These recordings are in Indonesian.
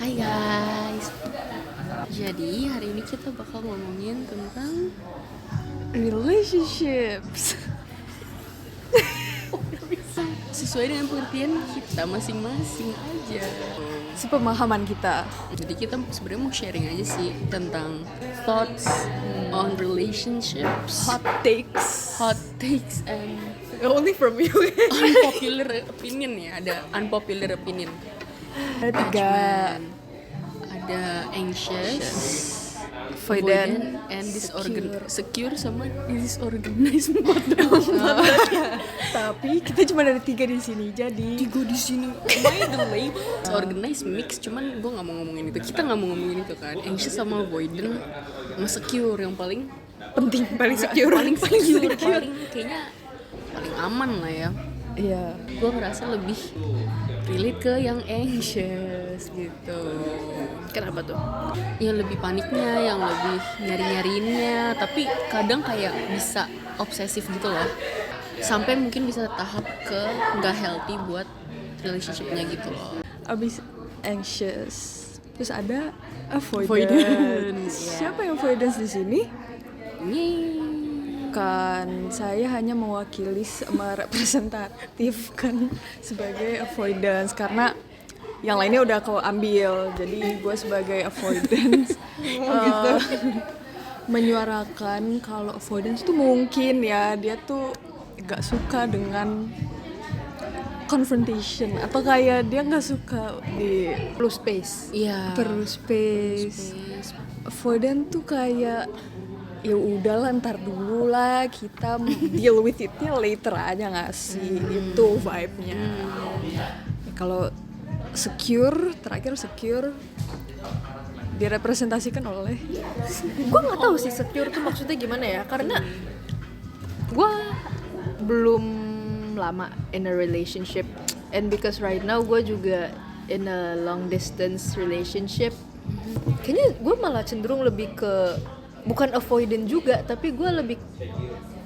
Hai guys. Jadi hari ini kita bakal ngomongin tentang relationships. sesuai dengan pengertian kita masing-masing aja. Sepemahaman kita. Jadi kita sebenarnya mau sharing aja sih tentang thoughts on relationships, Hot takes and only from you. unpopular opinion ya. Ada unpopular opinion. Ada 3. Ada anxious, Avoidant, and secure. secure sama disorganized. Tapi kita cuma ada 3 di sini. Jadi Gue di sini by the label organized mix, cuman gue nggak mau ngomongin itu, kita nggak mau ngomongin itu kan. Anxious sama avoidant sama secure yang paling penting, paling secure, paling kayaknya paling aman lah ya. Iya. Gue ngerasa lebih relate ke yang anxious gitu. Kenapa tuh? Yang lebih paniknya, yang lebih nyari-nyariinnya, tapi kadang kayak bisa obsesif gitu loh. Sampai mungkin bisa tahap ke nggak healthy buat relationship-nya gitu loh. Abis anxious, terus ada avoidance. Avoidance, Siapa yang avoidance di sini? Ini Kan saya hanya mewakili merepresentatif kan sebagai avoidance karena yang lainnya udah kau ambil, jadi gue sebagai avoidance gitu menyuarakan kalau avoidance tuh mungkin ya dia tuh gak suka dengan confrontation atau kayak dia gak suka di perlu space. Iya. Perlu space. Avoidant tuh kayak ya udahlah ntar dulu lah, kita deal with it-nya later aja nggak sih. Itu vibe-nya. Kalau terakhir secure direpresentasikan oleh Gue nggak tahu sih secure tuh maksudnya gimana ya, karena gue belum lama in a relationship, and because right now gue juga in a long distance relationship. Kayaknya gue malah cenderung lebih ke bukan avoidant juga, tapi gue lebih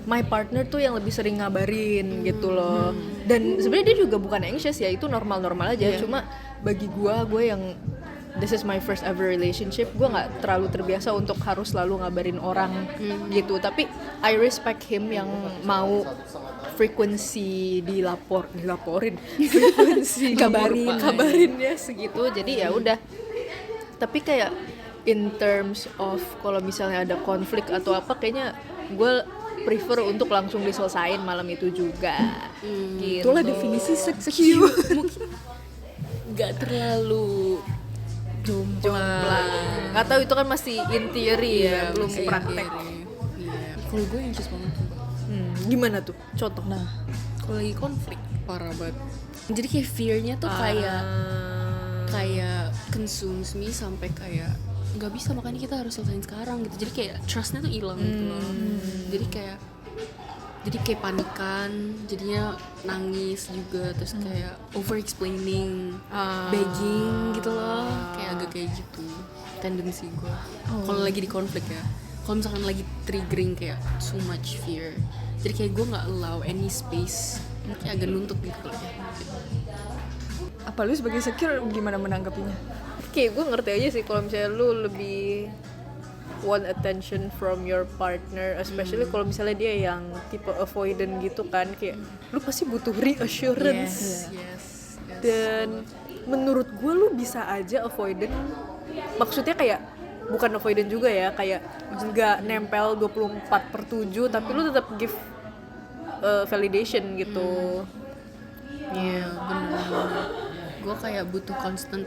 my partner tuh yang lebih sering ngabarin gitu loh. Dan sebenarnya dia juga bukan anxious ya, itu normal-normal aja. Cuma bagi gue yang this is my first ever relationship, gue nggak terlalu terbiasa untuk harus selalu ngabarin orang gitu. Tapi I respect him yang mau frekuensi dilaporin frekuensi kabarinnya segitu. Jadi ya udah. Tapi kayak in terms of kalau misalnya ada konflik atau apa, kayaknya gue prefer untuk langsung diselesain malam itu juga. Gitu. itulah definisi secure. mungkin nggak terlalu jomplang. Gak tahu, itu kan masih in theory ya, belum masih praktek. Iya. Kalau gue anxious banget tuh. Gimana tuh? Contoh. Nah, kalau lagi konflik parah banget. Jadi kayak fear-nya tuh kayak consumes me sampai kayak nggak bisa, makanya kita harus selesain sekarang gitu. Jadi kayak trustnya tuh hilang gitu loh. Jadi kayak panikan, jadinya nangis juga, terus kayak over explaining, begging gitu loh, kayak agak kayak gitu tendensi gue. Kalau lagi di konflik ya, kalau misalkan lagi triggering kayak so much fear, jadi kayak gue nggak allow any space, kayak agak nuntut gitu loh. Apa lu sebagai secure gimana menanggapinya? Oke, gue ngerti aja sih kalau misalnya lu lebih want attention from your partner, especially kalau misalnya dia yang tipe avoidant gitu kan, kayak lu pasti butuh reassurance. Yes. Dan menurut gue lu bisa aja avoidant, maksudnya kayak bukan avoidant juga ya, kayak nggak nempel 24/7, tapi lu tetap give validation gitu. Iya, bener. Gue kayak butuh constant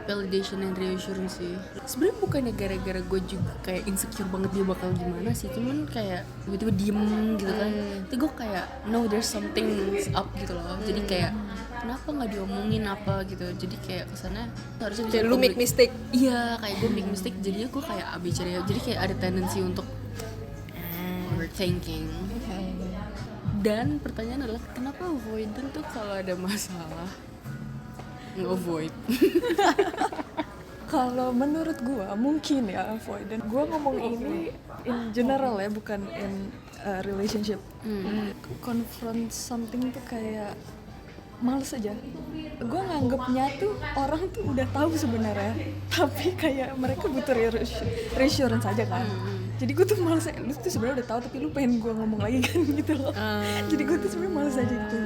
validation and reassurance sih. Sebenarnya bukannya gara-gara gue juga kayak insecure banget dia bakal gimana sih, cuman kayak tiba-tiba diem gitu kan. Tapi gue kayak no, there's something up gitu loh. Jadi kayak kenapa nggak diomongin apa gitu. Jadi kayak kesana harusnya bisa Kayak lu make mistake. Iya, kayak gue make mistake. Jadinya gue kayak ABCD. Jadi kayak ada tendensi untuk overthinking. Dan pertanyaan adalah kenapa avoidant tuh kalau ada masalah nge-avoid? Kalau menurut gue mungkin ya avoidant. Gue ngomong ini in general ya, bukan in relationship. Confront something tuh kayak males aja. gue nganggepnya tuh orang tuh udah tahu sebenarnya, tapi kayak mereka butuh reassurance aja kan. Jadi gue tuh malas, lu tuh sebenarnya udah tahu tapi lu pengen gue ngomong lagi kan gitu loh. Jadi gue tuh sebenarnya malas aja gitu.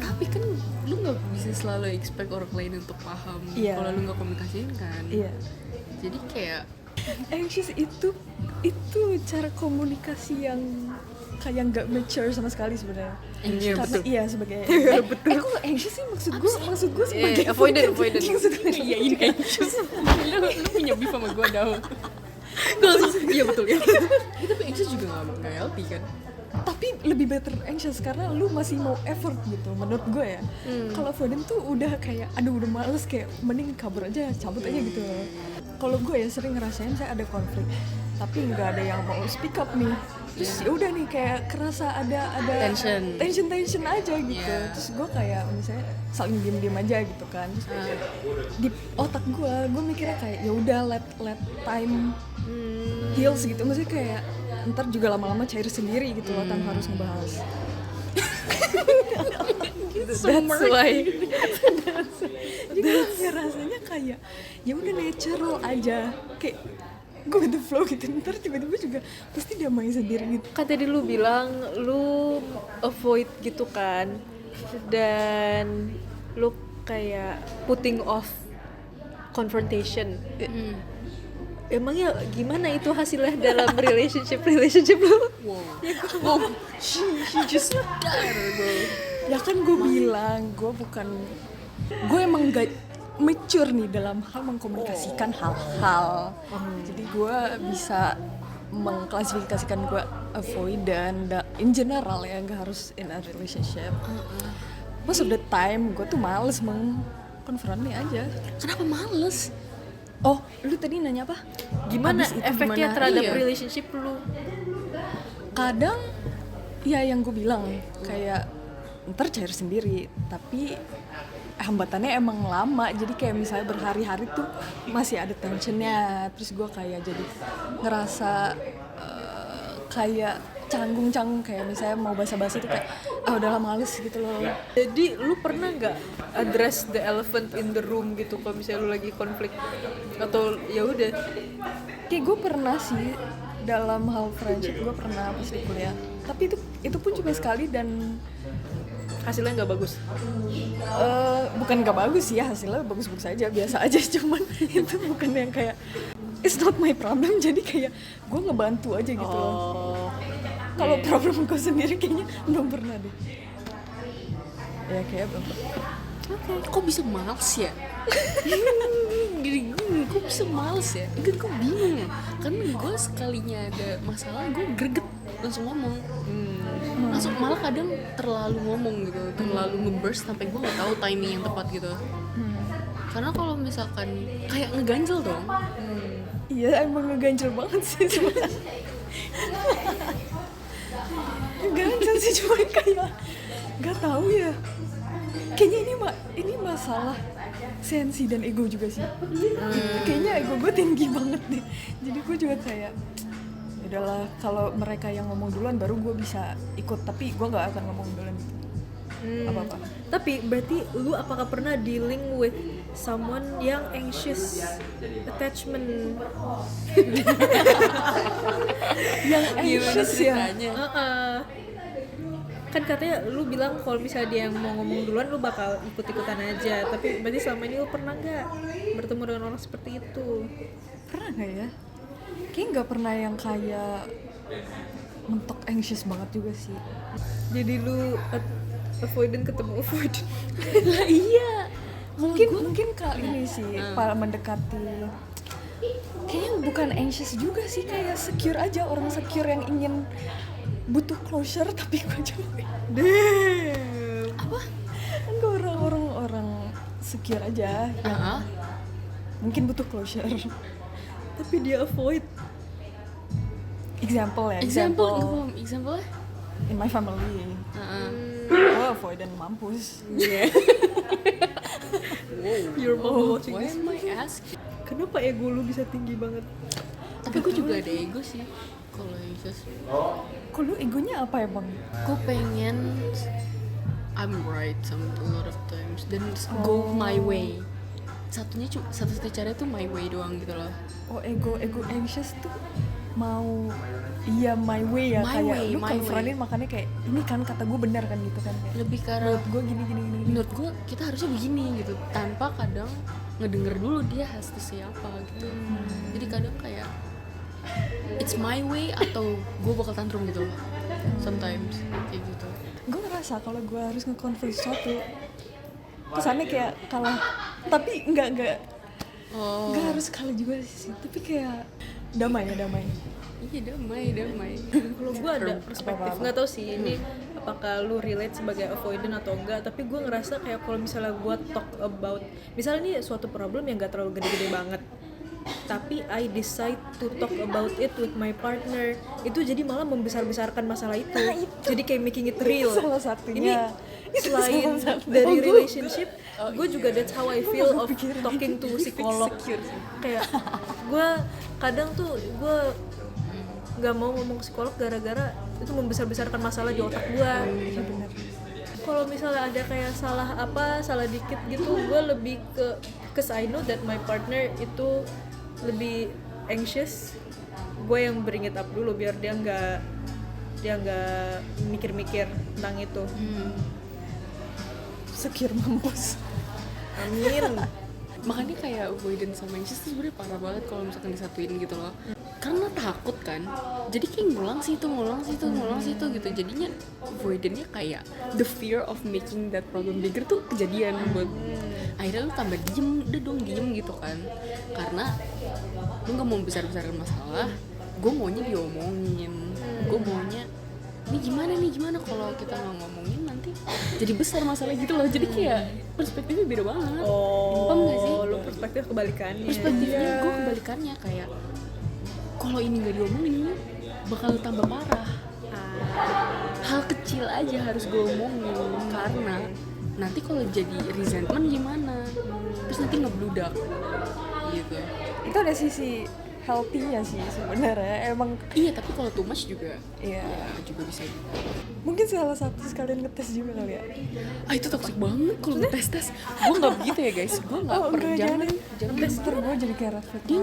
Tapi kan lu nggak bisa selalu expect orang lain untuk paham kalau lu nggak komunikasiin kan. Jadi kayak anxious itu cara komunikasi yang kayak nggak mature sama sekali sebenarnya. Iya, Karena betul. iya sebagai kok anxious sih maksud gue sebagai avoidant. maksud gue iya ini anxious. lu punya beef sama gue dah. Gue langsung iya betul ya. Tapi anxious juga nggak healthy kan. Tapi lebih better anxious karena lu masih mau effort gitu menurut gue ya. Kalau avoidant tuh udah kayak aduh udah males, kayak mending kabur aja, cabut aja gitu. Kalau gue ya sering ngerasain saya ada konflik tapi nggak ada yang mau speak up nih, terus ya udah nih kayak kerasa ada tension aja gitu. Terus gue kayak misalnya saling diem aja gitu kan. Terus di otak gue mikirnya kayak ya udah let time heals gitu, maksudnya kayak ntar juga lama-lama cair sendiri gitu loh tanpa harus ngebahas. That's why. Jadi kayak rasanya kayak ya udah natural aja, kayak go with the flow gitu, ntar tiba-tiba juga pasti damai sendiri gitu. Kan tadi lu bilang lu avoid gitu kan, dan lu kayak putting off confrontation. Emangnya gimana itu hasilnya dalam relationship lu? Wow, she just died, bro. Ya kan gue bilang gue emang gak mature nih dalam hal mengkomunikasikan hal-hal. Jadi gue bisa mengklasifikasikan gue avoidant in general ya, gak harus in a relationship. Most of the time gue tuh males mengkonfrontnya aja. Kenapa males? Oh, lu tadi nanya apa? Gimana Abis itu efeknya gimana? terhadap Iya. relationship lu? Kadang ya yang gue bilang kayak ntar cair sendiri, tapi hambatannya emang lama. Jadi kayak misalnya berhari-hari tuh masih ada tensionnya. Terus gue kayak jadi ngerasa kayak canggung-canggung, kayak misalnya mau basa-basi tuh kayak udahlah males gitu loh. Jadi lu pernah nggak address the elephant in the room gitu kalau misalnya lu lagi konflik, atau ya udah? Kayak gue pernah sih dalam hal friendship, gue pernah pas di kuliah. Tapi itu pun cuma sekali dan Hasilnya nggak bagus. bukan gak bagus sih ya, hasilnya bagus-bagus aja, biasa aja. Cuman itu bukan yang kayak it's not my problem, jadi kayak gue ngebantu aja gitu loh. Kalau problem gue sendiri kayaknya belum pernah deh. Ya kayak belum pernah. Kok bisa males ya? Gini, kok bisa males ya? Kan gue bingung ya. Karena gue sekalinya ada masalah, gue greget langsung ngomong. Langsung malah kadang terlalu ngomong gitu, terlalu ngeburst sampai gue nggak tahu timing yang tepat gitu. Karena kalau misalkan kayak ngeganjel dong. Iya emang ngeganjel banget sih sebenarnya. Ngeganjel sih, cuma kayak nggak tahu ya. Kayaknya ini masalah sensi dan ego juga sih. Kayaknya ego gue tinggi banget deh. Jadi gue juga kayak udahlah, kalau mereka yang ngomong duluan baru gue bisa ikut, tapi gue nggak akan ngomong duluan gitu. Apa-apa. Tapi berarti lu apakah pernah dealing with someone yang anxious attachment? Yang Gimana anxious ya. ceritanya? Kan katanya lu bilang kalau misalnya dia yang mau ngomong duluan lu bakal ikut-ikutan aja. Tapi berarti selama ini lu pernah nggak bertemu dengan orang seperti itu? Pernah nggak ya? Kayaknya nggak pernah yang kayak mentok anxious banget juga sih. Jadi lu avoidant ketemu avoidant. Lah iya. Mungkin kali ini sih para mendekati. Kayaknya bukan anxious juga sih, kayak secure aja, orang secure yang ingin butuh closure tapi gue jauhin. Apa? Enggak, orang secure aja yang mungkin butuh closure. Tapi dia avoid. Example Example? in my family. Gue avoidant mampus. Your mom watching Why this. am I asking? Kenapa ego lu bisa tinggi banget? Tapi gue juga ada ego sih. Kalau anxious, Kok lu egonya apa emang? gue pengen I'm right a lot of times dan go my way. Satu-satunya cara tuh my way doang gitu loh. Oh, ego anxious tuh mau iya my way ya, My kayak way, lu my confrontin makanya kayak ini kan kata gue benar kan gitu kan kayak Lebih karena menurut gue gini. menurut gue kita harusnya begini gitu, tanpa kadang ngedenger dulu dia has to say apa gitu. Jadi kadang kayak it's my way atau gue bakal tantrum gitu sometimes kayak gitu. Gue ngerasa kalau gue harus nge-confront sesuatu kesannya kayak kalah, tapi enggak nggak harus kalah juga sih, tapi kayak damai. Iya damai Kalau gue ada perspektif, nggak tahu sih ini apakah lu relate sebagai avoidant atau enggak, tapi gue ngerasa kayak kalau misalnya gue talk about, misalnya ini suatu problem yang gak terlalu gede-gede banget, tapi I decide to talk about it with my partner, itu jadi malah membesar-besarkan masalah itu. Jadi kayak making it real. Salah satunya. Ini selain dari relationship, gue juga that's how I feel of talking to psikolog. Kayak gue kadang tuh gue nggak mau ngomong ke psikolog gara-gara itu membesar-besarkan masalah di otak gue. Kalau misalnya ada kayak salah dikit gitu, gue lebih ke cause I know that my partner itu lebih anxious, gue yang bring it up dulu biar dia nggak mikir-mikir tentang itu. Secure mampus. Amin. Makanya kayak avoidance sama anxious tuh sebenarnya parah banget kalau misalkan disatuin gitu loh, karena takut kan, jadi kayak ngulang situ gitu. Jadinya avoidance-nya kayak the fear of making that problem bigger tuh kejadian buat akhirnya lu tambah diem gitu kan, karena lu nggak mau besar-besarkan masalah. Gue maunya diomongin, gue maunya ini gimana kalau kita nggak ngomongin nanti jadi besar masalah gitu loh. Jadi kayak perspektifnya beda banget. Paham nggak sih? Lu perspektif kebalikannya. Perspektifnya gue kebalikannya, kayak kalau ini nggak diomongin bakal tambah parah. Hal kecil aja harus gue omongin, karena nanti kalau jadi resentment gimana, terus nanti ngebludak gitu. Itu ada sisi healthy-nya sih sebenarnya emang. Iya, tapi kalau too much juga Iya. ya juga bisa. Mungkin salah satu sekalian ngetes juga kali ya. Itu toxic banget kalau ngetes. Gue nggak begitu ya guys, gue nggak pernah. Jangan Ngetes terus gue jadi kayak red flag. dia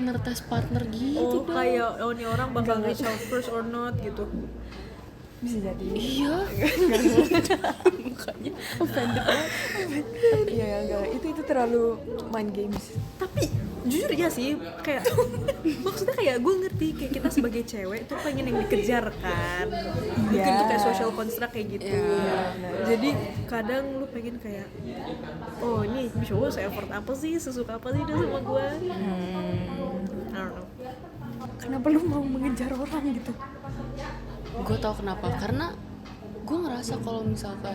ngetes partner gitu. Oh, kayak ini orang bakal reach out first or not gitu. Bisa jadi. Iya. Mukanya offended banget. Iya enggak, itu terlalu mind games. Tapi jujur ya sih, kayak maksudnya kayak gue ngerti kayak kita sebagai cewek tuh pengen yang dikejar kan. Mungkin tuh kayak social construct kayak gitu. Jadi kadang lu pengen kayak, oh ini cowok se-effort apa sih, sesuka apa sih dia sama gue. I don't know. Kenapa lu mau mengejar orang gitu? Gue tau kenapa, karena gue ngerasa kalau misalkan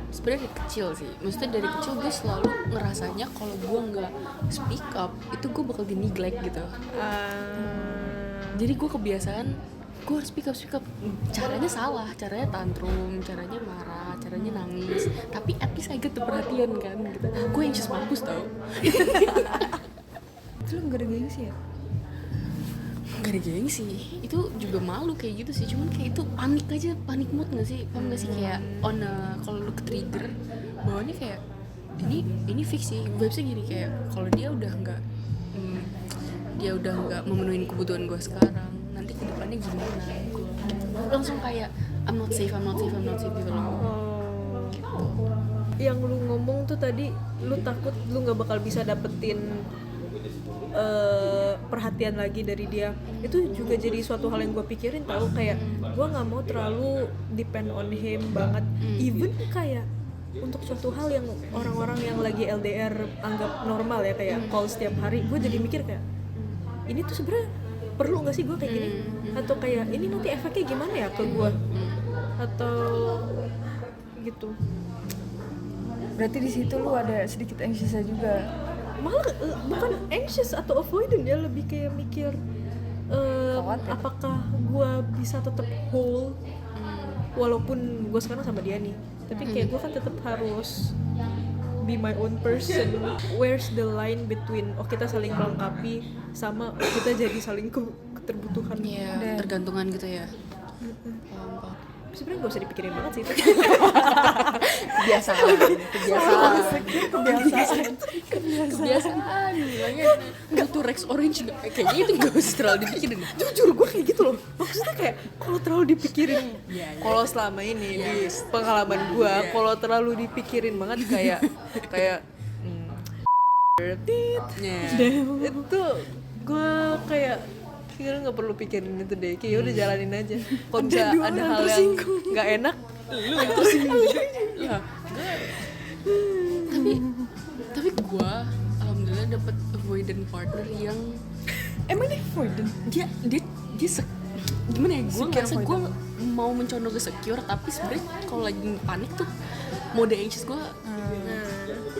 sebenarnya dari kecil sih, maksudnya dari kecil gue selalu ngerasanya kalau gue nggak speak up itu gue bakal di neglect gitu. Jadi gue kebiasaan gue harus speak up. Caranya salah, caranya tantrum, caranya marah, caranya nangis, tapi at least I get the perhatian kan gitu. Gue yang just mampus tau. Itu lu nggak ada gengsi ya? Gak ada gengsi, itu juga malu kayak gitu sih, cuman kayak itu panik mood gak sih, paham gak sih, kayak kalau lu ke-trigger bawaannya kayak ini fix sih, vibesnya gini kayak kalau dia udah nggak memenuhi kebutuhan gue sekarang, nanti kedepannya gimana, gue langsung kayak I'm not safe gitu loh. Gitu. Yang lu ngomong tuh tadi, lu takut lu nggak bakal bisa dapetin perhatian lagi dari dia. Itu juga jadi suatu hal yang gue pikirin tau, kayak gue nggak mau terlalu depend on him banget. Even kayak untuk suatu hal yang orang-orang yang lagi LDR anggap normal ya, kayak call setiap hari, gue jadi mikir kayak ini tuh sebenarnya perlu nggak sih gue kayak gini, atau kayak ini nanti efeknya gimana ya ke gue, atau gitu. Berarti di situ lu ada sedikit anxious juga. Malah bukan anxious atau avoidant ya, lebih kayak mikir apakah gue bisa tetap whole walaupun gue sekarang sama dia nih, tapi kayak gue kan tetap harus be my own person. Where's the line between kita saling melengkapi sama kita jadi saling keterbutuhan. Iya, tergantungan gitu ya. sebenarnya gak usah dipikirin banget sih itu. Kebiasaan bilangnya nggak tuh Rex Orange nggak kayaknya itu nggak usah terlalu dipikirin. Jujur gue kayak gitu loh, maksudnya kayak kalau terlalu dipikirin, kalau selama ini di pengalaman gue, kalau terlalu dipikirin banget kayak itu gue kayak kira nggak perlu pikirin itu deh, kayak udah jalanin aja. Kalau misalnya ada hal yang nggak enak, Lu yang tersinggung. Ya, tapi gue alhamdulillah dapet avoidant partner yang Emang dia avoidant? dia gimana ya, gue Secure ngerasa gue avoidant. mau mencondong ke secure, tapi sebenarnya kalau lagi panik tuh mode anxious gue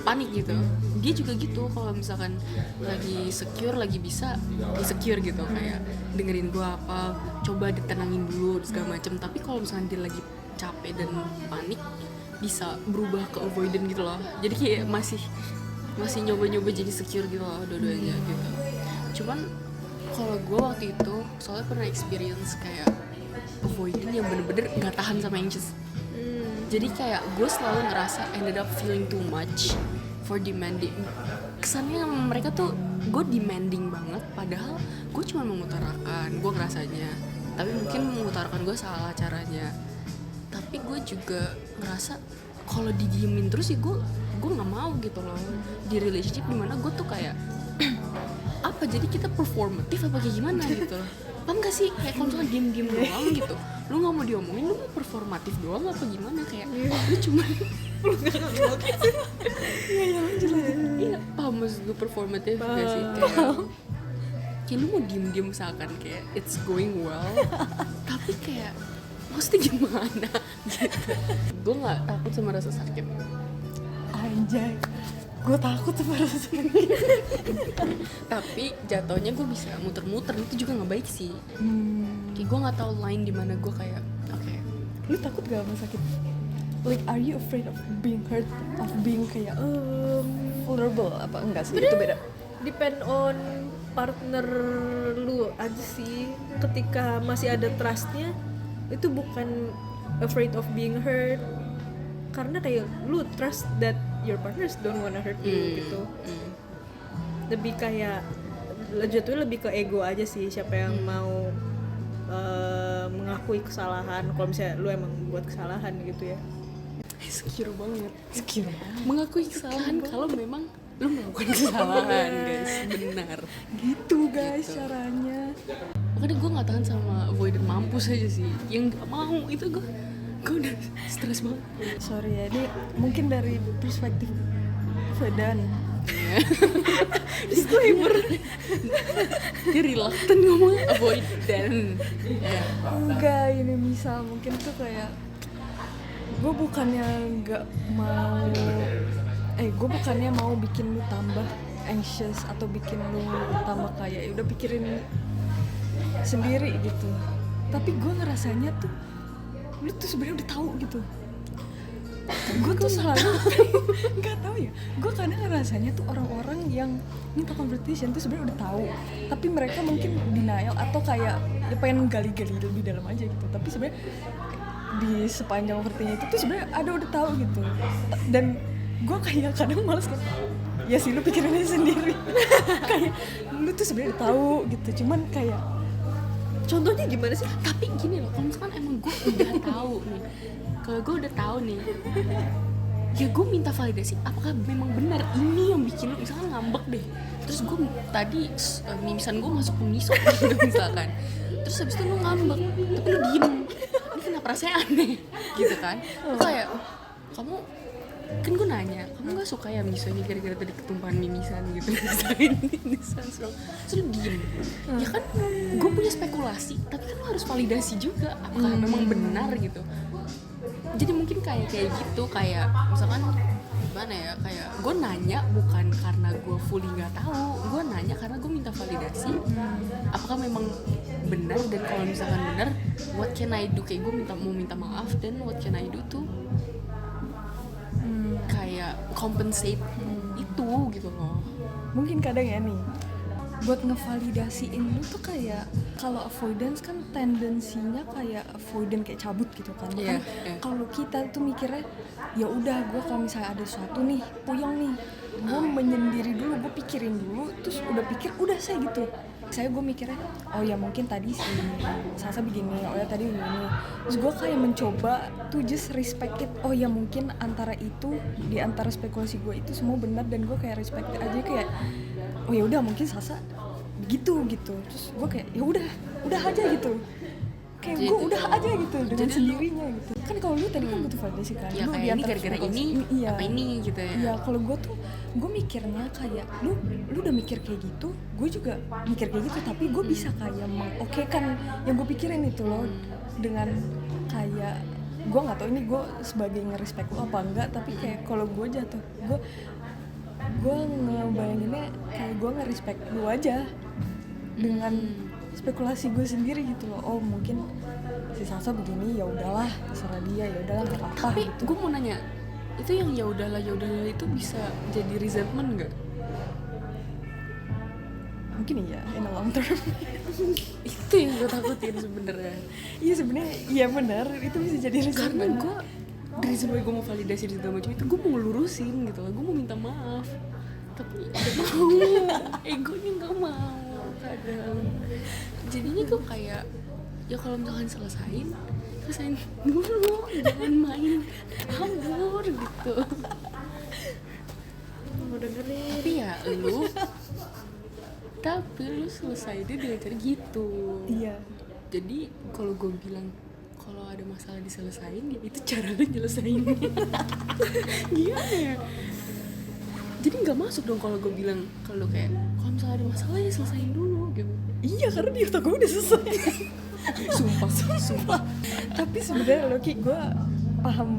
panik gitu. Dia juga gitu, kalau misalkan lagi secure, lagi bisa insecure gitu, kayak dengerin gue apa, coba ditenangin dulu segala macem. Tapi kalau misalkan dia lagi capek dan panik, bisa berubah ke avoidant gitu loh. Jadi kayak masih nyoba-nyoba jadi secure gitu loh, dua-duanya gitu. Cuman kalau gue waktu itu soalnya pernah experience kayak avoidant yang bener-bener nggak tahan sama anxious. Jadi kayak gue selalu ngerasa ended up feeling too much for demanding. Kesannya mereka tuh gue demanding banget, padahal gue cuma mengutarakan gue ngerasanya, tapi mungkin mengutarakan gue salah caranya. Tapi gue juga ngerasa kalau didiemin terus ya gue nggak mau gitu loh di relationship dimana gue tuh kayak apa, jadi kita performatif apa kayak gimana gitu loh. Paham gak sih, kayak kalau misalnya diem doang gitu, lu nggak mau diomongin, lu mau performatif doang apa gimana, kayak lu cuma lu nggak gitu. Iya, paham maksud gue performatif gak sih, kayak lu mau diem misalkan kayak it's going well tapi kayak maksudnya gimana gitu. Gue nggak takut sama rasa sakit. Anjay, gue takut sama rasa sakit. Tapi jatuhnya gue bisa muter-muter, itu juga nggak baik sih. Kayak gue nggak tahu line di mana gue kayak oke. Lu takut gak sama sakit? Like, are you afraid of being hurt, of being kayak vulnerable? Apa enggak sih? Itu beda. depend on partner lu aja sih. Ketika masih ada trustnya, itu bukan afraid of being hurt, karena kayak lu trust that your partners don't wanna hurt you gitu. Lebih kayak jatuhnya lebih ke ego aja sih, siapa yang mau mengakui kesalahan kalau misalnya lu emang buat kesalahan gitu ya. Secure banget. Secure. Mengakui kesalahan kalau memang lu melakukan kesalahan, guys. Benar. Gitu guys caranya. Makanya gue nggak tahan sama avoidant mampus aja sih. Yang nggak mau itu gue udah stres banget. Sorry ya, ini mungkin dari perspektif Vedan. Disclaimer. Dia reluctant ngomong avoidant. Enggak, ini misal mungkin tuh kayak gue bukannya mau bikin lu tambah anxious atau bikin lu tambah kayak ya udah pikirin sendiri gitu, tapi gue ngerasanya tuh lu tuh sebenarnya udah tahu gitu. Gue tuh selalu nggak tahu ya, gue kadang ngerasanya tuh orang-orang yang minta conversation tuh sebenarnya udah tahu, tapi mereka mungkin denial atau kayak ya pengen gali-gali lebih dalam aja gitu, tapi sebenarnya di sepanjang overthinking itu tuh sebenarnya ada udah tahu gitu. Dan gue kayak kadang males kayak ya sih lu pikirin aja sendiri. Kayak lu tuh sebenarnya udah tahu gitu, cuman kayak Contohnya gimana sih? Tapi gini loh, kalau misalkan emang gue udah tahu nih, kalau gue udah tahu nih, ya gue minta validasi apakah memang benar ini yang bikin lu misalkan ngambek deh. Terus gue tadi mimisan gue masuk ke miso gitu misalkan, terus habis itu lu ngambek tapi lu diem, ini kenapa rasanya aneh gitu kan. Lu kayak kamu kan gue nanya, kamu gak suka ya misonya gara-gara tadi ketumpahan mimisan gitu mimisan terus lu diem. Ya kan gue punya spekulasi, tapi kan lu harus validasi juga apakah memang benar gitu. Jadi mungkin kayak gitu, kayak misalkan gimana ya, kayak gue nanya bukan karena gue fully nggak tahu, gue nanya karena gue minta validasi apakah memang benar, dan kalau misalkan benar what can I do, kayak gue mau minta maaf, dan what can I do tuh kayak compensate itu gitu loh. mungkin kadang ya nih buat ngevalidasiin lu tuh kayak kalau avoidance kan tendensinya kayak avoidant kayak cabut gitu kan. Iya, Kan iya. kalau kita tuh mikirnya ya udah gue kalau misalnya ada sesuatu nih puyeng nih, gue menyendiri dulu, gue pikirin dulu, terus udah pikir udah saya gitu. Saya gue mikirnya oh ya mungkin tadi si Sasa begini, oh ya tadi begini, terus gue kayak mencoba to just respect it. Oh ya mungkin antara itu, di antara spekulasi gue itu semua benar, dan gue kayak respect it aja, kayak oh ya udah mungkin Sasa begitu gitu. Terus gue kayak ya udah aja gitu, kayak Jadi gue itu- udah aja gitu dengan jadi lu- sendirinya gitu. Kan kalau lu tadi kan butuh validasi kan, Ya lu kayak di ini antara gara-gara spekulasi ini, iya. apa ini gitu ya. Iya, kalau gue tuh gue mikirnya kayak lu udah mikir kayak gitu, gue juga mikir kayak gitu, tapi gue bisa kayak mengokekan yang gue pikirin itu loh dengan kayak gue nggak tahu ini gue sebagai ngerespek lu apa enggak, tapi kayak kalau gue jatuh gue ngebayanginnya kayak gue ngerespek lu aja dengan spekulasi gue sendiri gitu loh. Oh mungkin si Sasa begini, ya udahlah terserah dia, ya udahlah nggak apa-apa Tapi gitu. gue mau nanya, itu yang ya udahlah itu bisa jadi resentment nggak? Mungkin iya in a long term. Itu yang gue takutin sebenarnya. Iya sebenarnya iya benar, itu bisa jadi Karena resentment. gue dari sebelum gue mau validasi di segala macam itu, gue mau ngelurusin gitu lah, gue mau minta maaf, tapi gak mau, egonya nggak mau kadang. Jadinya tuh kayak ya kalau misalkan selesain dulu, jangan main kabur gitu. Mau dengerin. Tapi lu selesai dia dengan cara gitu. Iya. Jadi kalau gue bilang kalau ada masalah diselesain, ya itu cara lu nyelesainnya. Gimana ya? Jadi nggak masuk dong kalau gue bilang kalau kayak kalau misalnya ada masalah ya selesain dulu gitu. Iya karena di otak gue udah selesai. Sumpah. Tapi sebenarnya Loki gue paham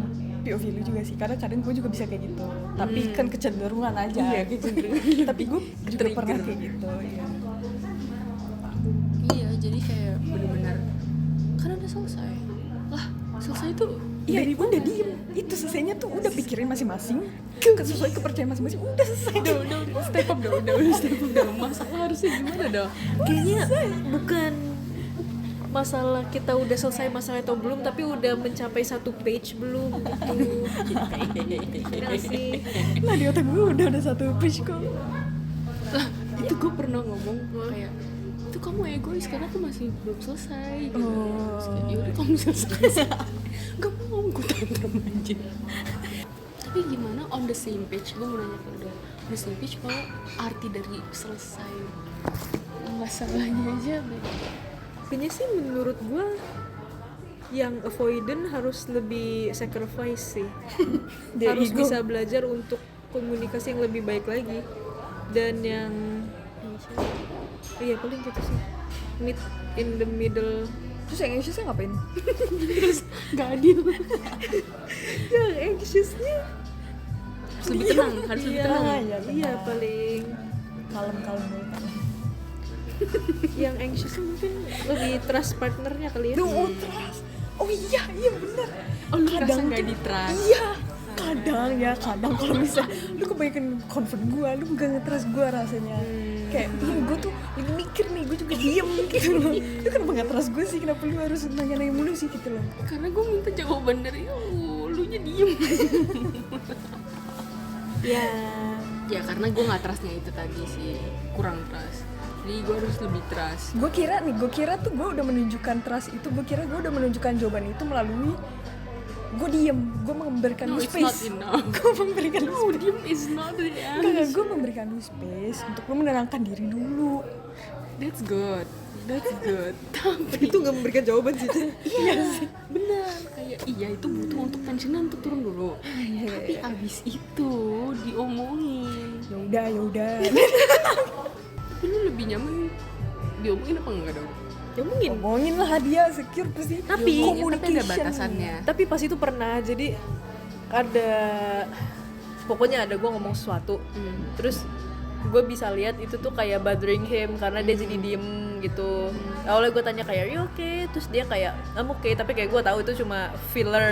POV lu juga sih, karena kadang gue juga bisa kayak gitu. Tapi kan kecenderungan aja. Iya, kecenderungan. Tapi gue juga Ke-trigger. pernah kayak gitu. Iya. Iya, jadi kayak benar-benar kan udah selesai. Lah, selesai tuh Iya, dari udah mana? diem. Itu selesainya tuh udah pikirin masing-masing. Sesuai kepercayaan masing-masing. Udah selesai. Udah, step up dong. Masalah harusnya gimana dong? Kayaknya bukan masalah kita udah selesai masalah atau belum, tapi udah mencapai satu page belum gitu. Iya sih. Nah di otak gue udah ada satu page kok. Lah, itu gue pernah ngomong kayak itu kamu egois karena aku masih belum selesai gitu. Terus kayak, yaudah kamu selesai. Gak mau gue tantrum aja. Tapi gimana on the same page, gue mau nanya ke udah on the same page kalau arti dari selesai masalahnya aja beda. Kayaknya sih menurut gua yang avoidant harus lebih sacrifice sih. Their Harus ego. bisa belajar untuk komunikasi yang lebih baik lagi. Dan yang iya paling gitu sih. Meet in the middle. Terus yang anxiousnya ngapain? Terus gak adil. Yang anxiousnya Harus lebih tenang, harus lebih tenang. Iya, iya paling kalem dulu. yang anxious mungkin lebih trust partnernya kali ya. Duh, trust. Oh iya bener. Oh, lu ngerasa Kadang nggak tuh- di-trust? Iya. Kadang kalau misalnya lu kebanyakan confront gue, lu gak nge-trust gue rasanya. Kayak gue tuh lagi mikir nih, gue juga diem gitu loh. Lu kenapa gak trust gue sih? Kenapa lu harus nanya-nanya mulu sih gitu loh? Karena gue minta jawaban dari lu nya diem. Ya. Ya karena gue nggak trustnya itu tadi sih, kurang trust. Jadi gue harus lebih trust. Gue kira tuh gue udah menunjukkan trust itu. Gue kira gue udah menunjukkan jawaban itu melalui gue diem, gue memberikan No, lu it's not space. enough. Gue memberikan lu No, diem is not the Enggak, answer. gue memberikan lu space untuk lu menenangkan diri dulu. That's good. Tapi Itu nggak memberikan jawaban sih. iya sih, benar. Kayak iya itu butuh untuk tensionan untuk turun dulu. Tapi abis itu diomongin. Ya udah. Tapi lu lebih nyaman diomongin apa enggak dong? Ya mungkin. Ngomongin lah dia secure pasti. Tapi- Tapi ada batasannya. Tapi pas itu pernah, jadi ada pokoknya ada gue ngomong sesuatu, terus gue bisa lihat itu tuh kayak bothering him karena dia jadi diem gitu. Awalnya gue tanya kayak, "Are you okay?" Terus dia kayak, "I'm okay," tapi kayak gue tahu itu cuma filler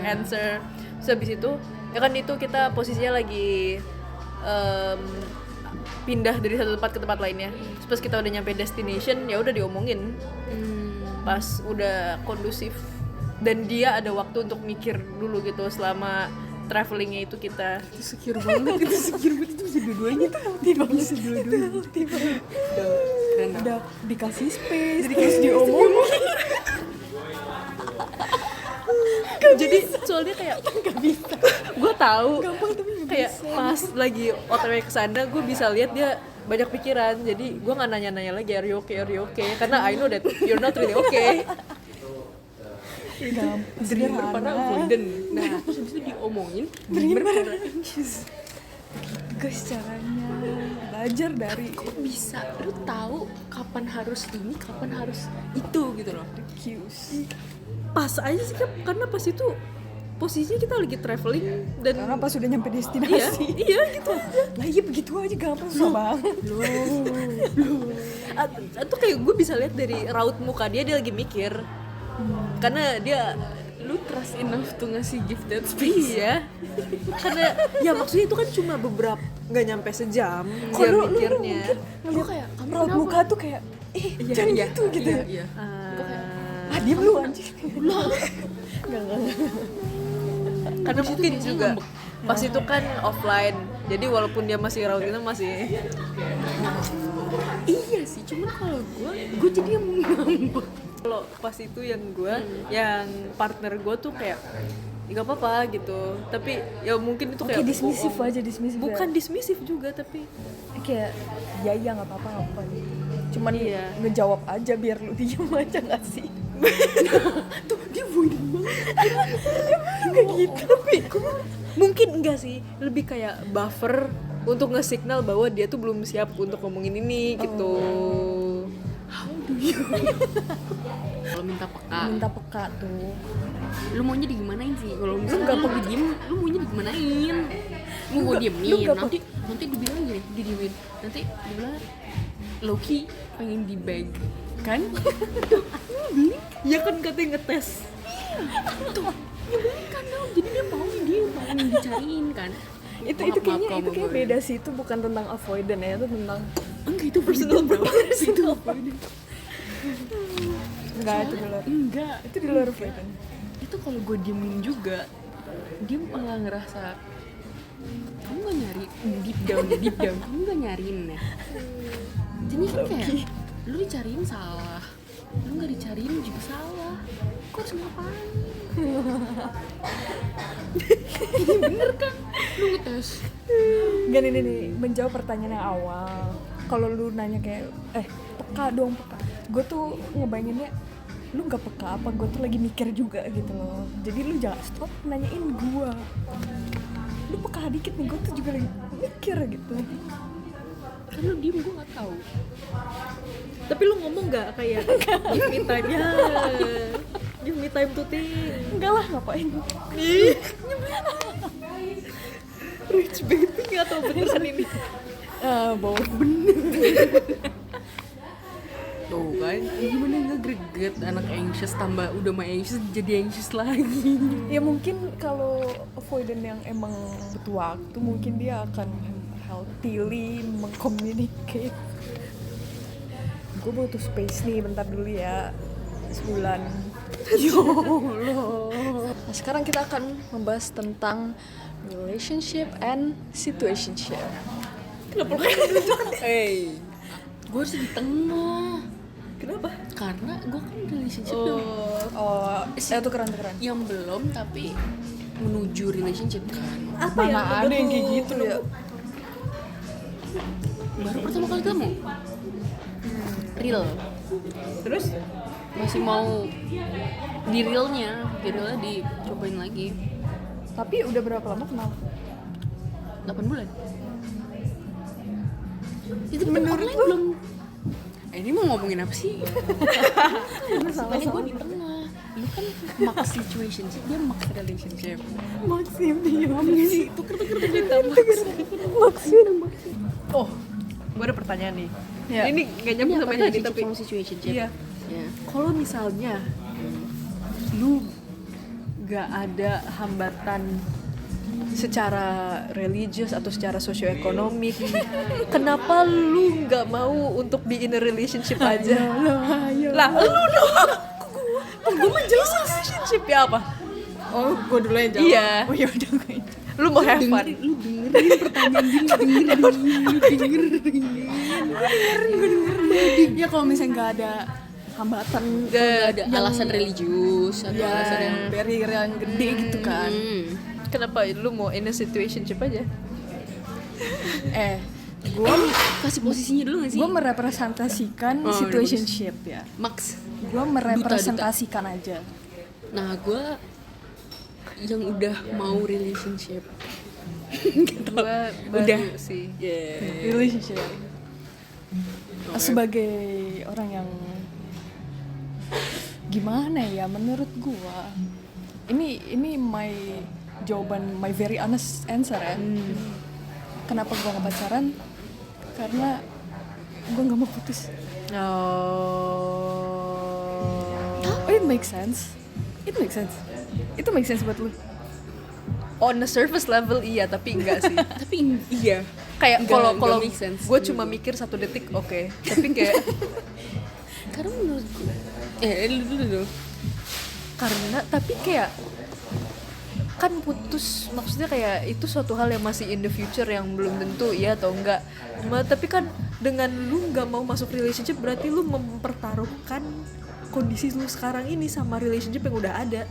answer. Terus habis itu, ya kan itu kita posisinya lagi pindah dari satu tempat ke tempat lainnya. Terus pas kita udah nyampe destination, ya udah diomongin. Pas udah kondusif dan dia ada waktu untuk mikir dulu gitu selama travelingnya itu kita. Itu secure banget, itu bisa dua-duanya. Bisa dua-duanya. Keren. Udah dikasih space, terus diomongin. Jadi soalnya kayak nggak bisa. Gue tahu. Gampang tapi nggak Kayak bisa. pas lagi OTW kesana, gue bisa lihat dia banyak pikiran. Jadi gue nggak nanya-nanya lagi are you okay? Karena I know that you're not really okay. Dreamer para avoidant. Nah, terus habis itu diomongin dreamer para anxious. Guys, caranya belajar dari Kok bisa? Lu tahu kapan harus ini, kapan harus itu gitu loh. cues. Pas aja sih Kak, karena pas itu posisinya kita lagi traveling dan Karena pas udah nyampe destinasi. iya gitu aja. Lah iya begitu aja gampang, susah banget. Atau kayak gue bisa lihat dari raut muka dia lagi mikir. Karena dia Lu trust enough tuh ngasih gift that space. iya. Karena ya maksudnya itu kan cuma beberapa nggak nyampe sejam dia Lu mikirnya. Gue kayak kamu Raut kenapa? muka tuh kayak jangan gitu gitu. Iya. Ah, diem lu anjir. Enggak. Karena mungkin juga pas itu kan offline. Jadi walaupun dia masih raut itu masih Iya sih, cuman kalau gue jadi yang ngambek. kalau pas itu yang partner gue tuh kayak nggak apa-apa gitu, tapi ya mungkin itu kayak Kayak dismissive bohong. aja, dismissive. Bukan dismissive juga, tapi Kayak ya nggak apa-apa gitu. Cuman Iya. ngejawab aja biar lu diem aja nggak sih? Tuh dia voidant banget. Kayak gitu. tapi mungkin enggak sih, lebih kayak buffer untuk nge-signal bahwa dia tuh belum siap untuk ngomongin ini gitu. Kalau minta peka, Minta peka tuh. lu maunya digimanain sih? Kalau Lu misalnya nggak lu diem, lu maunya digimanain? Lu mau diemin, nggak nanti dibilang gini, didiemin. Nanti dibilang Loki pengen di bag, kan? Ya kan katanya ngetes. Tuh, nyebelin kan dong. Jadi dia mau dicariin kan? Itu Maaf, kayaknya maaf, itu kayak gue. beda sih, itu bukan tentang avoidant ya, itu tentang Enggak, itu personal bro. Itu avoidant. enggak itu di luar. Enggak, Itu di luar avoidant. itu kalau gue diemin juga, dia malah ngerasa kamu gak nyari deep down, kamu gak nyariin ya. Jadi kan kayak lu dicariin salah, lu gak dicariin juga salah, kok harus ngapain? Bener kan, lu ngetes. Gak nih, menjawab pertanyaan yang awal. Kalau lu nanya kayak peka dong, peka. Gue tuh ngebayanginnya lu nggak peka apa, gue tuh lagi mikir juga gitu loh. Jadi lu jangan stop nanyain gue. Lu peka dikit nih, gue tuh juga lagi mikir gitu. Kan lu diem, gue gak tahu. Tapi lu ngomong nggak kayak give me time ya, give me time to think. Enggak lah, ngapain? Ih, rich baby nggak tahu beneran ini. Bau Tuh kan, gimana gak greget anak anxious tambah udah mah anxious jadi anxious lagi. Ya mungkin kalau avoidant yang emang butuh waktu, mungkin dia akan healthily mengcommunicate. Gue butuh space nih, bentar dulu ya, sebulan. Ya Allah. Nah, sekarang kita akan membahas tentang relationship and situationship. Hey, gue harus di tengah. Kenapa? Karena gue kan relationship dong. Oh, itu keren. Yang belum tapi menuju relationship kan. Apa Mana yang ada yang kayak gitu ya? Baru pertama kali ketemu. Real. Terus? Masih mau di realnya dicobain lagi. Tapi udah berapa lama kenal? 8 bulan. Itu menurut lu belum. Ini mau ngomongin apa sih? Masalahnya gue di tengah. Lu kan max situationship, dia max relationship. Maksim dia. Sih, tuker-tuker Oh, gue ada pertanyaan nih. Ya. Ini nggak nyambung sama yang tadi, tapi sama situationship. iya. Ya. Kalau misalnya lu nggak ada hambatan secara religious atau secara sosioekonomik, kenapa lu nggak mau untuk be in a relationship aja? Lah lu dong. Gue mah jelas relationship ya apa? Oh, gue dulu yang jawab. Iya. Oh ya udah gue. Lu mau have fun? Lu dengerin pertanyaan gini, dengerin. Ya kalau misalnya nggak ada hambatan, Nggak ada alasan religius atau ya alasan yang barrier yang gede gitu kan. Kenapa lu mau in a situationship aja? Gue kasih posisinya dulu nggak sih? merepresentasikan Oh, situationship ya. Max. Gue merepresentasikan aja. Nah, gue yang udah mau relationship. Gue Udah sih. Relationship. Sebagai orang yang gimana ya, menurut gue ini my jawaban, my very honest answer ya. Kenapa gue gak pacaran? Karena gue gak mau putus. It makes sense. It makes sense buat lu. On the surface level iya, tapi enggak sih. tapi iya. Kayak Nggak kalau make sense. gue cuma mikir 1 detik, oke. Tapi kayak Karena menurut gue lu dulu. karena tapi kayak kan putus, maksudnya kayak itu suatu hal yang masih in the future yang belum tentu iya atau enggak. Tapi kan dengan lu nggak mau masuk relationship berarti lu mempertaruhkan kondisi lu sekarang ini sama relationship yang udah ada.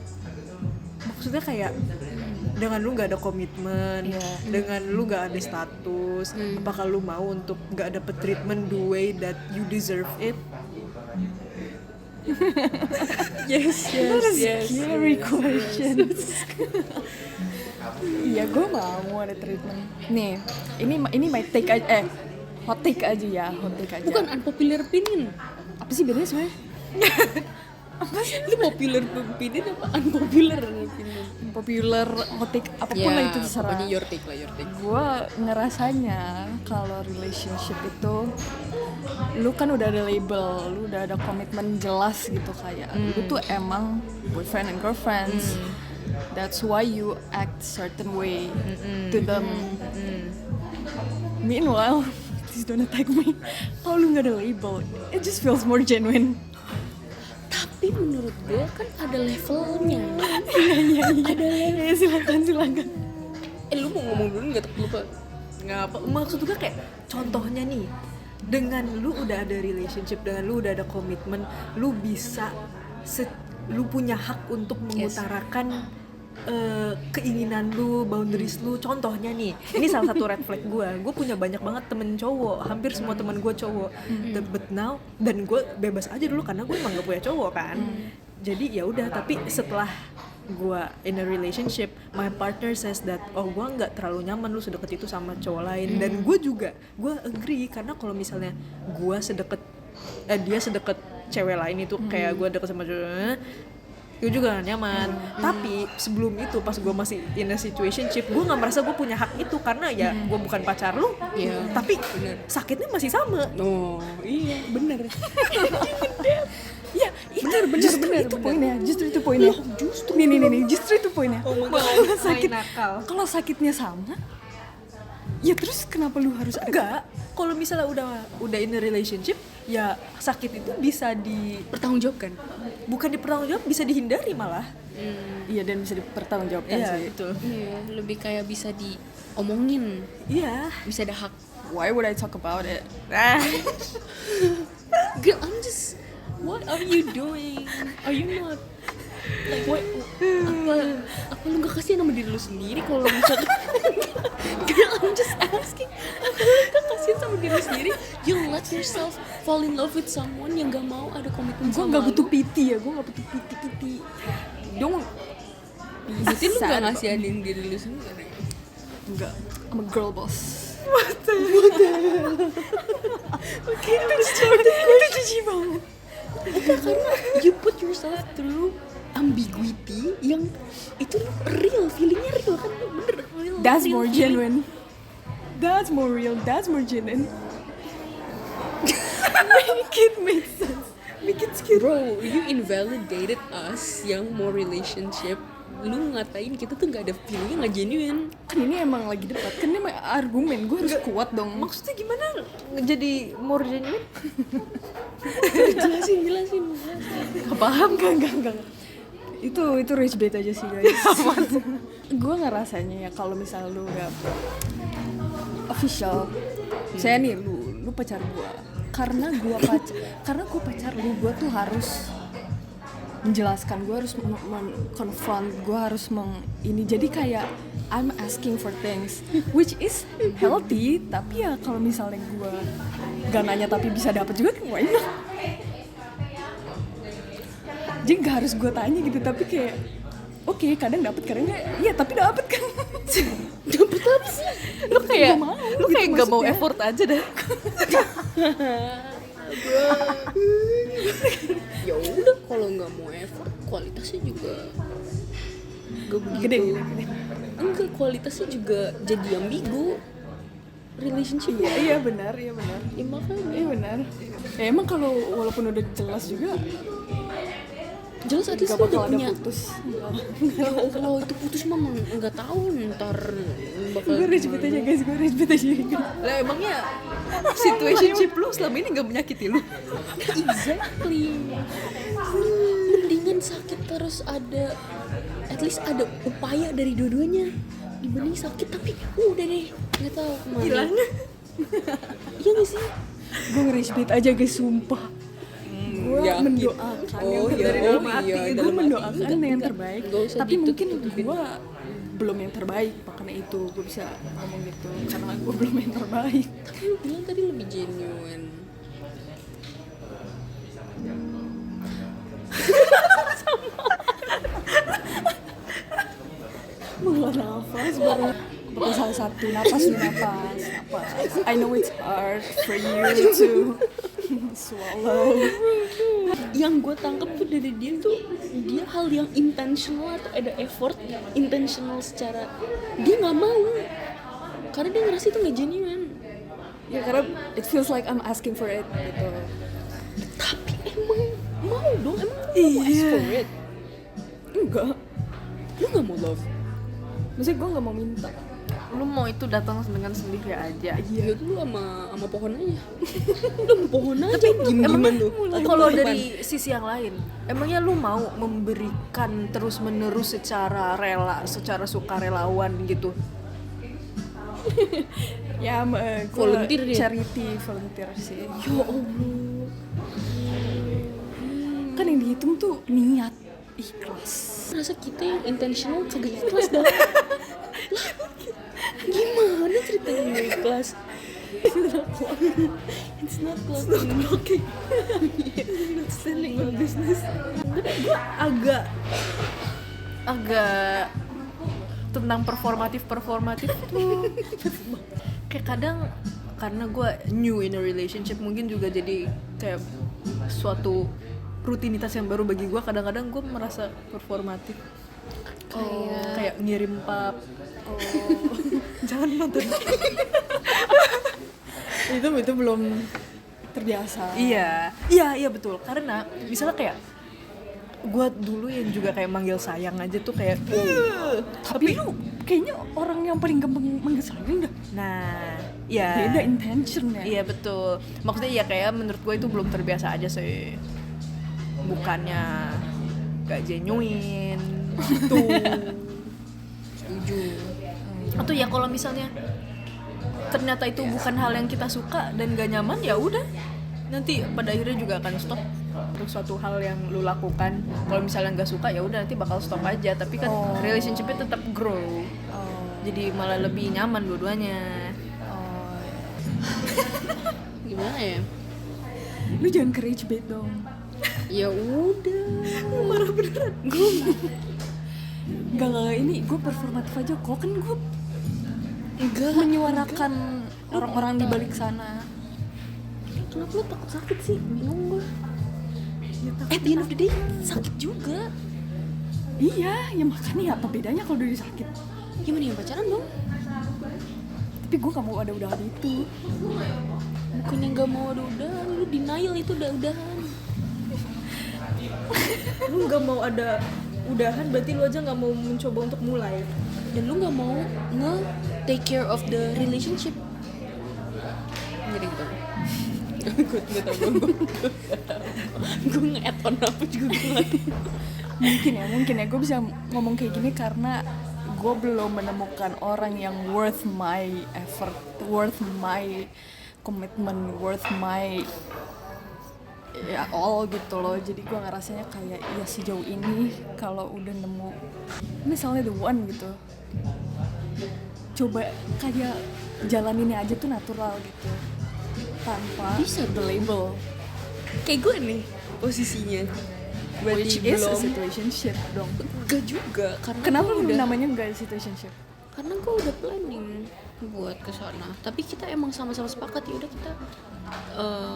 Maksudnya kayak dengan lu nggak ada komitmen, dengan lu nggak ada status, apakah lu mau untuk nggak dapet treatment the way that you deserve it? Yes. Scary question. Iya, gue mau ada treatment. Nih, ini my take aja, hot take aja ya, hot take aja. Bukan unpopular opinion. Apa sih bedanya sebenarnya? Apa sih? Lu popular opinion apa unpopular opinion? Popular, hot take, apapun lah itu terserah. Pokoknya your take. Gue ngerasanya kalau relationship itu lu kan udah ada label, lu udah ada komitmen jelas gitu, kayak lu tuh emang boyfriend and girlfriends. That's why you act certain way to them. Meanwhile, please don't attack me. Kalau lu nggak ada label, it just feels more genuine. Tapi menurut gue kan ada levelnya. Iya. Ya, silakan. Lu mau ngomong dulu nggak? Lupa. Nggak apa, maksud gue kayak contohnya nih, dengan lu udah ada relationship, dengan lu udah ada komitmen, lu bisa lu punya hak untuk mengutarakan keinginan lu, boundaries lu. Contohnya nih, ini salah satu red flag gue punya banyak banget temen cowok, hampir semua temen gue cowok. But now, dan gue bebas aja dulu karena gue emang gak punya cowok kan. Jadi ya udah, tapi setelah gue in a relationship, my partner says that gue nggak terlalu nyaman lu sedekat itu sama cowok lain. Dan gue agree, karena kalau misalnya gue dia sedekat cewek lain itu kayak gue deket sama cowok, gue juga gak nyaman. Tapi sebelum itu, pas gue masih in a situationship, gue gak merasa gue punya hak itu, karena ya gue bukan pacar lu. Tapi sakitnya masih sama. Oh iya bener. Ya, justru itu poinnya. Nih, justru itu poinnya. Kalau sakitnya sama, ya terus kenapa lu harus Enggak, kalau misalnya udah in a relationship, ya sakit itu bisa Pertanggungjawabkan. bukan dipertanggungjawab, bisa dihindari malah. Iya, dan bisa dipertanggungjawabkan sih. Betul. Iya, lebih kayak bisa diomongin, Iya. bisa ada hak. Why would I talk about it? Girl, what are you doing? Are you not like what? Apa lu gak kasihan sama diri lu sendiri kalau misalnya? Girl, I'm just asking. Apa lu gak kasihan sama diri lu sendiri? You let yourself fall in love with someone yang gak mau ada komitmen Gue sama nggak butuh lu. piti ya, gue nggak butuh piti. Dong. Berarti lu gak ngasihanin diri lu sendiri. Enggak. I'm a girl boss. Oke, Itu jijik banget. Karena you put yourself through ambiguity yang itu real, feelingnya real kan, bener real. That's real more feeling. genuine. That's more real. That's more genuine. Make sense. Make it scary. Bro, you invalidated us yang mau relationship lu ngatain kita tuh nggak ada feelingnya, nggak genuine. Kan ini emang lagi debat, kan ini emang argumen, gue harus kuat dong. Maksudnya gimana jadi more genuine? jelasin. Gak paham, enggak. Itu rage bait aja sih guys. Gue ngerasanya ya kalau misal lu udah official, saya nih lu pacar gue, karena gue pacar lu, gue tuh harus menjelaskan, gue harus confront, gue harus ini, jadi kayak I'm asking for things which is healthy, tapi ya kalau misalnya gue gak nanya tapi bisa dapat juga, why not? Jadi gak harus gue tanya gitu, tapi kayak oke, kadang dapat, kadang enggak. Iya, tapi dapat kan. Dapat apa sih? Lu kayak gitu gak mau maksudnya. effort aja deh. Ya udah, kalau nggak mau effort, kualitasnya juga gak begitu. Gede. Enggak, kualitasnya juga jadi ambigu relationship. Iya benar. Ya makanya Iya benar. Ya emang kalau walaupun udah jelas juga jelas at least gak lu udah bakal ada punya. putus. Ya, kalau itu putus mah nggak tahu ntar bakal Gue rage bait aja guys, Lah emangnya situationship lu selama ini gak menyakiti lu? exactly. Mendingan sakit terus ada, at least ada upaya dari dua-duanya dibanding sakit tapi udah deh nggak tahu kemana. Hilang. Iya nggak sih? Gue nge-rage bait aja guys, sumpah. Gue yakin. mendoakan Oh, yang iya, dari oh, dalam iya, hati. dalam Gue hati. mendoakan yang Enggak, terbaik. enggak usah Tapi mungkin ditutupin. gue belum yang terbaik, makanya itu gue bisa ngomong gitu, karena gue belum yang terbaik. Tapi lu bilang tadi lebih genuine. Mengelola nafas baru pakai salah satu napas. I know it's hard for you to swallow. Yang gue tangkap tuh dari dia tuh, dia hal yang intentional atau ada effort intentional secara dia nggak mau, karena dia ngerasa itu nggak genuine. Ya karena it feels like I'm asking for it gitu. Tapi emang mau dong, emang lu mau ask for it? Enggak, Lu nggak mau love? maksudnya gue nggak mau minta. Lu mau itu datang dengan sendiri aja. Ya lu sama pohon aja. Lu sama pohon aja. Gimana tuh? Kalau dari sisi yang lain, emangnya lu mau memberikan terus menerus secara rela, secara sukarelawan gitu? Ya Volunteer dia? charity volunteer sih. Ya Allah. Kan yang dihitung tuh niat, ikhlas. Rasa kita yang intentional kagak ikhlas dah. Lah, gimana ceritanya nggak ikhlas? It's not clocking. Not selling my business. Tapi gue agak tentang performatif tuh kayak kadang, karena gue new in a relationship, mungkin juga jadi kayak suatu rutinitas yang baru bagi gue. Kadang-kadang gue merasa performatif, kayak ngirim pap. Jangan nonton. Itu belum terbiasa. Iya betul. Karena misalnya kayak gue dulu yang juga kayak manggil sayang aja tuh kayak Tapi lu kayaknya orang yang paling gampang manggil sayang dah. nah ya Beda intentionnya. iya betul, maksudnya ya kayak menurut gue itu belum terbiasa aja sih, bukannya gak genuine gitu. Setuju. Atau ya kalau misalnya ternyata itu bukan hal yang kita suka dan gak nyaman, ya udah nanti pada akhirnya juga akan stop untuk suatu hal yang lu lakukan. Kalau misalnya nggak suka ya udah nanti bakal stop aja, tapi kan relationship-nya tetap grow, jadi malah lebih nyaman dua-duanya. Gimana ya? Lu jangan ke rage bait dong. Ya udah. Marah beneran. Enggak, ini gue performatif aja kok, kan gue Enggak. menyuarakan orang-orang di balik sana. Kenapa lu takut sakit sih? Bingung gue. At the end of the day sakit juga. Iya, ya makanya apa bedanya kalau udah sakit? Gimana ya, pacaran dong? Tapi gue gak mau ada udahan itu. Bukannya gak mau ada udahan, lu denial itu udah udahan. Lu nggak mau ada udahan berarti lu aja nggak mau mencoba untuk mulai. Dan lu nggak mau take care of the relationship. Jadi gitu. Gue nggak tahu gue nge-add on apa juga gue nggak tahu. Mungkin ya gue bisa ngomong kayak gini karena gue belum menemukan orang yang worth my effort, worth my commitment, worth my ya all gitu loh. Jadi gue ngerasanya kayak ya sejauh ini kalau udah nemu misalnya the one gitu, coba kayak jalaninnya aja tuh natural gitu tanpa Bisa the label, kayak gue nih posisinya. which Berarti is a belum. situationship dong. Enggak juga, karena Kenapa gue lu udah namanya enggak situationship? karena gue udah planning buat kesana. Tapi kita emang sama-sama sepakat ya udah kita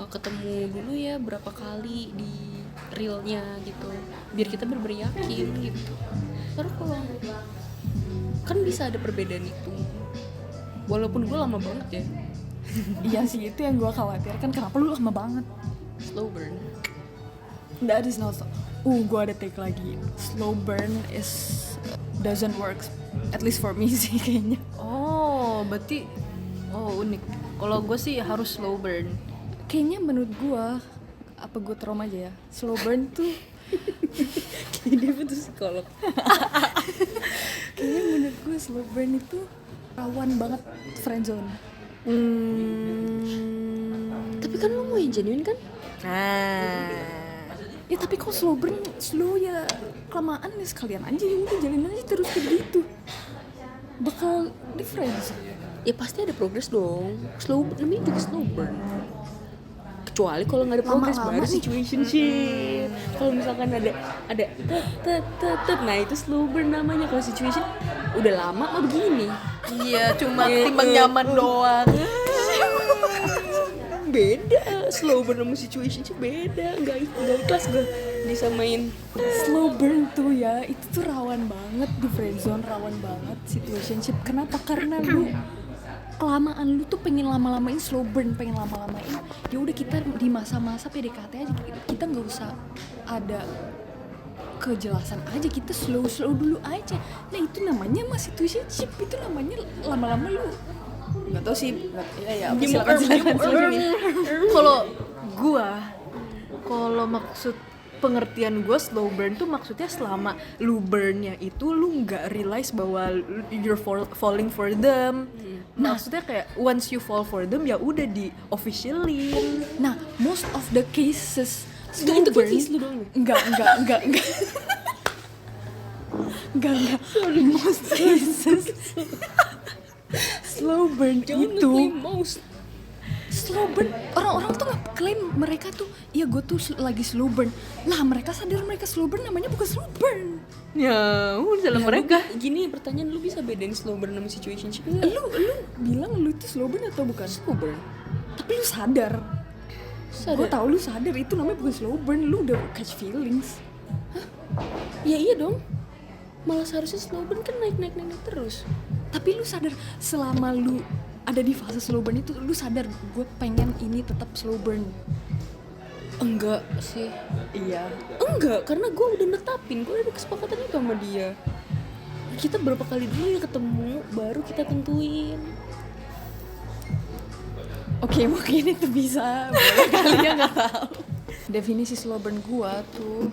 ketemu dulu ya berapa kali di realnya gitu, biar kita bener-bener yakin gitu. Karena kalau kan bisa ada perbedaan itu, walaupun gue lama banget ya. Iya sih, itu yang gue khawatirkan. Kenapa lu lama banget? Slow burn. That is not. Gue ada take lagi. Slow burn doesn't work. At least for me sih kayaknya. Oh, berarti unik. Kalau gue sih harus slow burn. Kayaknya menurut gue, apa gue trauma aja ya? Slow burn tuh Dia butuh psikolog. kayaknya menurut gue slow burn itu rawan banget friendzone. Tapi kan lu mau yang genuine kan? Ya tapi kok slow burn, slow ya kelamaan ya sekalian aja ya udah jalin aja terus kayak gitu. Bakal di friends. Ya pasti ada progres dong. Slow namanya juga slow burn. Kecuali kalau nggak ada progres Lama-lama baru nih. situationship. Kalau misalkan ada tet, nah itu slow burn namanya. Kalau situation udah lama mah begini. Iya, cuma timbang nyaman doang. Beda, slow burn sama situationship beda. Nggak ikhlas gue disamain. Slow burn tuh ya, itu tuh rawan banget di friendzone, rawan banget situationship. Kenapa? Karena lu kelamaan lu tuh pengen lama-lamain slow burn, pengen lama-lamain. Ya udah kita di masa-masa PDKT aja, kita nggak usah ada kejelasan aja, kita slow dulu aja. Nah itu namanya mah situationship, itu namanya lama-lama lu nggak tahu sih. Ya silakan. Kalau maksud pengertian gue slow burn tuh maksudnya selama lu burnnya itu lu nggak realize bahwa you're falling for them. Maksudnya kayak once you fall for them ya udah di officialin. Nah, most of the cases Itu slow kayak burn case lu doang. enggak. Most cases slow burn Jangan itu ngeklaim most. slow burn, orang-orang tuh ngeklaim mereka tuh iya gue tuh lagi slow burn lah, mereka sadar mereka slow burn namanya bukan slow burn. Ya, dalam mereka. Gini pertanyaan, lu bisa bedain slow burn sama situationship nggak? Lu bilang lu itu slow burn atau bukan? Slow burn. Tapi lu sadar. Gue tahu lu sadar itu namanya bukan slow burn, lu udah catch feelings. Ya iya dong. Malah seharusnya slow burn kan naik terus. Tapi lu sadar selama lu ada di fase slow burn itu, lu sadar gue pengen ini tetap slow burn. Enggak sih. Iya. Enggak, karena gue udah netapin, gue ada kesepakatan itu sama dia. Kita berapa kali dulu ya ketemu, baru kita tentuin. Oke, mungkin itu bisa. Boleh kali ya, nggak tahu. Definisi slow burn gue tuh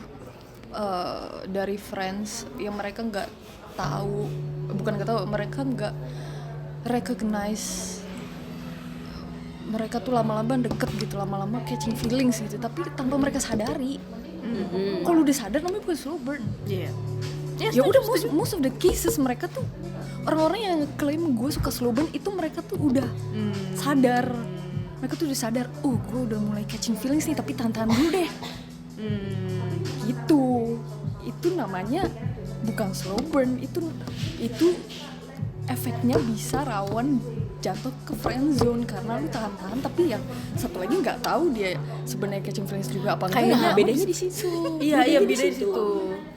dari friends yang mereka nggak tahu, mereka nggak recognize mereka tuh lama-lama deket gitu, lama-lama catching feelings gitu, tapi tanpa mereka sadari. Kalau udah sadar namanya bukan slow burn. Iya. Ya udah, most of the cases mereka tuh orang-orang yang klaim gue suka slow burn itu mereka tuh udah sadar. Mereka tuh udah sadar, gue udah mulai catching feelings nih, tapi tahan dulu deh. Gitu. Itu namanya bukan slow burn, itu efeknya bisa rawan jatuh ke friend zone karena lu tahan-tahan, tapi yang satu lagi nggak tahu dia sebenarnya catching feelings juga apa enggak. Kayaknya Nah, bedanya di situ. Iya, beda di situ.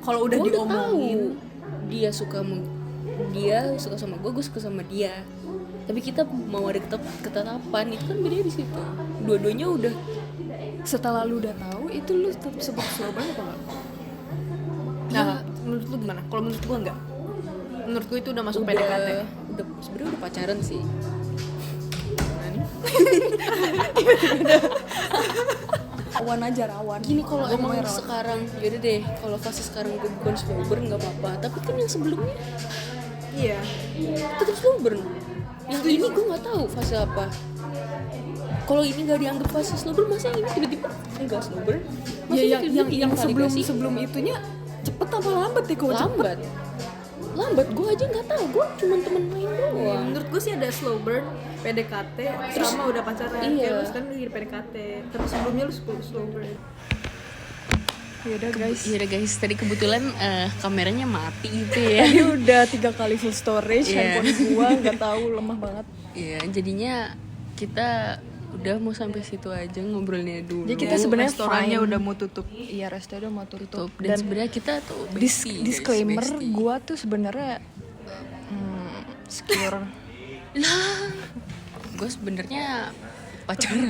Kalau udah Gua diomongin, tahu dia suka sama gue suka sama dia. Tapi kita mau ada ketetapan, itu kan bedanya di situ. Dua-duanya udah. setelah lu udah tahu itu lu tetap sebut slow burn apa enggak? nah Menurut lu gimana? Kalau menurut gue enggak. Menurut gue itu udah masuk PDKT. Udah sebenarnya udah pacaran sih. Rawan aja rawan. Gini kalau Gua emang mau rawan. sekarang, yaudah deh, kalau fase sekarang gue bukan slower nggak apa-apa. Tapi kan yang sebelumnya Iya. tetap slower. Yang ini gue nggak tahu fase apa. Kalau ini nggak dianggap fase slower, masa yang ini tiba-tiba enggak slower? Masa Ya ini yang tiba-tiba sebelum validasi? sebelum itunya cepet apa lambat ya kalau cepet? Lambat gue aja nggak tahu, gue cuma temen main doang. Menurut gue sih ada slow burn, PDKT, sama udah pacaran. Iya. Kayak lu sekarang lagi PDKT, tapi sebelumnya lu slow burn. Yaudah guys. Iya deh guys, tadi kebetulan kameranya mati gitu ya. Tadi udah 3 kali full storage, Iya. handphone gua nggak tahu lemah banget. Iya, jadinya kita udah mau sampai situ aja ngobrolnya dulu. Jadi kita sebenarnya Restorannya fine. udah mau tutup. Iya, restoran udah mau tutup. dan sebenarnya kita tuh bestie, guys, disclaimer, bestie. gua tuh sebenarnya secure. Lah, gue sebenarnya pacaran.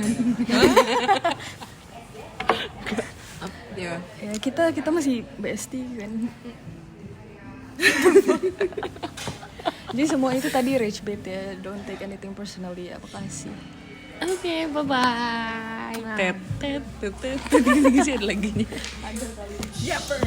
Ya. Ya kita masih bestie kan. Jadi semua itu tadi rage bait ya, don't take anything personally ya, makasih. Oke, bye bye. Tet tet tet tet. Tadi ada lagunya. Ada kali. Yapper.